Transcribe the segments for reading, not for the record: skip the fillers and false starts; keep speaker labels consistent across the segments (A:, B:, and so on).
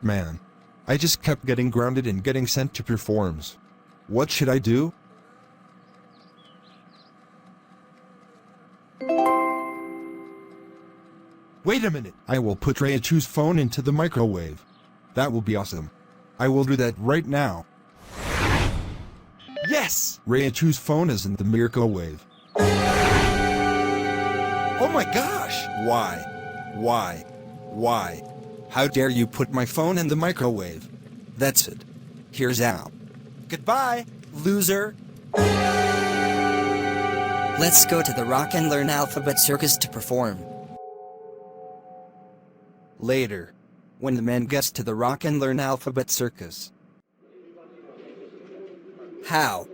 A: Man, I just kept getting grounded and getting sent to performs. What should I do? Wait a minute, I will put Raichu's phone into the microwave. That will be awesome. I will do that right now. Yes! Raichu's phone is in the microwave. Oh my gosh! Why? Why? How dare you put my phone in the microwave? That's it. Here's out. Goodbye, loser!
B: Let's go to the Rock and Learn Alphabet Circus to perform. Later, when the man gets to the Rock and Learn Alphabet Circus. How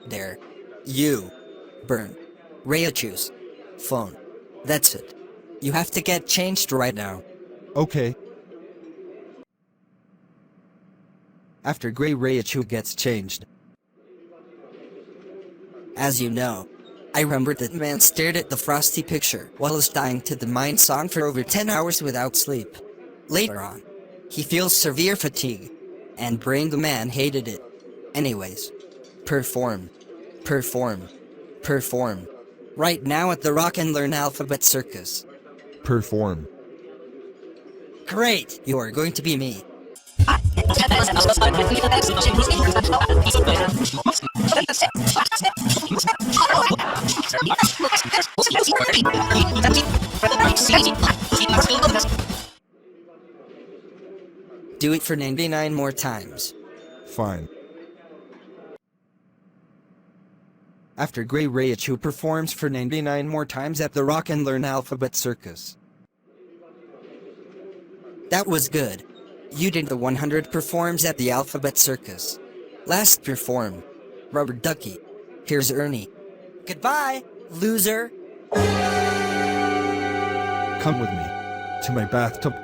B: dare you burn Raichu's phone? That's it. You have to get changed right now.
A: Okay.
B: After Gray Raichu gets changed. As you know, I remember that man stared at the frosty picture while dying to the Mind song for over 10 hours without sleep. Later on, he feels severe fatigue, and Brain the man hated it. Anyways, perform. Right now at the Rock and Learn Alphabet Circus.
A: Perform.
B: Great! You are going to be me. Do it for 99 more times.
A: Fine.
B: After Gray Raichu performs for 99 more times at the Rock and Learn Alphabet Circus. That was good. You did the 100 performs at the Alphabet Circus. Last perform. Rubber Duckie. Here's Ernie. Goodbye, loser.
A: Come with me. To my bathtub.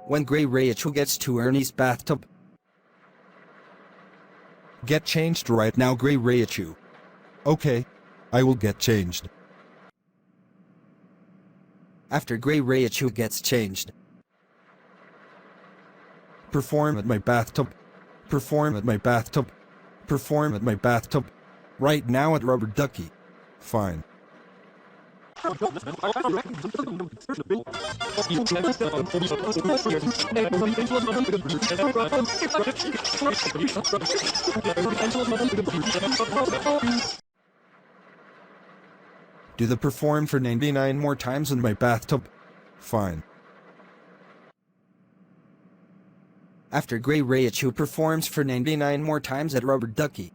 B: When Gray Raichu gets to Ernie's bathtub.
A: Get changed right now, Gray Raichu. Okay. I will get changed.
B: After Gray Raichu gets changed.
A: Perform at my bathtub. Perform at my bathtub. Perform at my bathtub. Right now at Rubber Duckie. Fine. Do the perform for 99 more times in my bathtub. Fine.
B: After Gray Raichu performs for 99 more times at Rubber Duckie.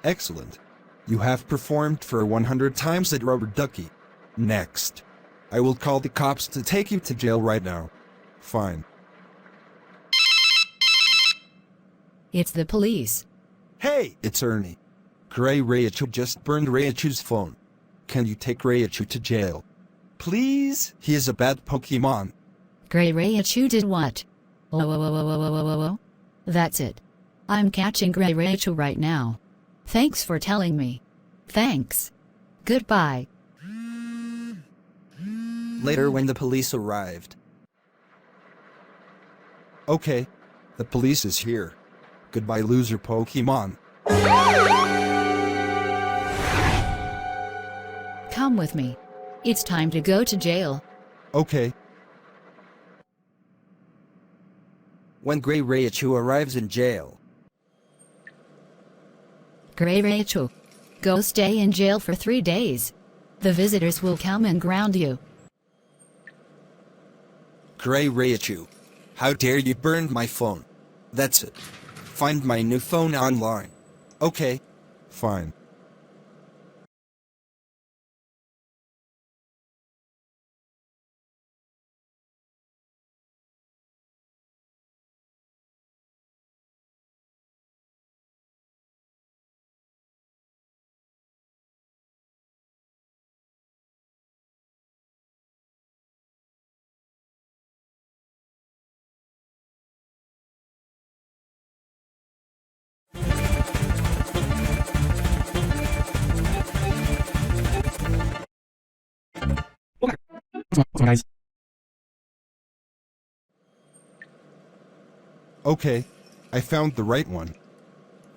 A: Excellent. You have performed for 100 times at Rubber Duckie. Next. I will call the cops to take you to jail right now. Fine.
C: It's the police.
A: Hey, it's Ernie. Gray Raichu just burned Raichu's phone. Can you take Raichu to jail? Please? He is a bad Pokemon.
C: Gray Raichu did what? Oh. That's it. I'm catching Gray Raichu right now. Thanks for telling me. Thanks. Goodbye.
B: Later when the police arrived.
A: Okay. The police is here. Goodbye, loser Pokemon.
C: Come with me. It's time to go to jail.
A: Okay.
B: When Gray Raichu arrives in jail.
C: Gray Raichu, go stay in jail for 3 days. The visitors will come and ground you.
B: Gray Raichu, how dare you burn my phone? That's it. Find my new phone online. Okay.
A: Fine.
D: guys.
A: Okay, I found the right one.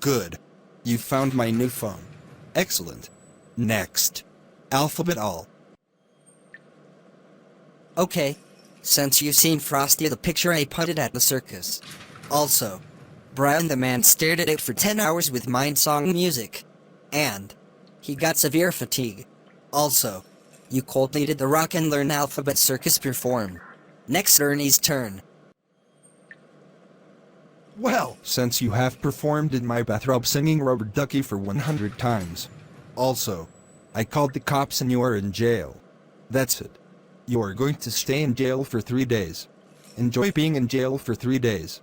A: Good. You found my new phone. Excellent. Next. Alphabet all.
B: Okay. Since you've seen Frosty the picture I put it at the circus. Also, Brian the man stared at it for 10 hours with mind song music. And he got severe fatigue. Also, you coldly did the rock and learn Alphabet Circus perform. Next Ernie's turn.
A: Well, since you have performed in my bathrobe singing Rubber Duckie for 100 times. Also, I called the cops and you are in jail. That's it. You are going to stay in jail for 3 days. Enjoy being in jail for 3 days.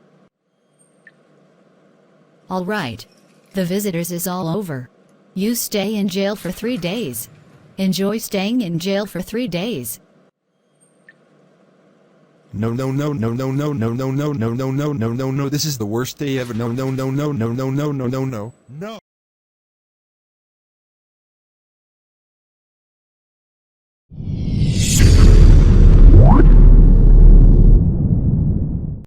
C: All right. The visitors is all over. You stay in jail for 3 days. Enjoy staying in jail for 3 days.
A: No, no, no, no, no, no, no, no, no, no, no, no, no, no, no, this is the worst day ever. No, no, no, no, no, no, no, no, no, no. No.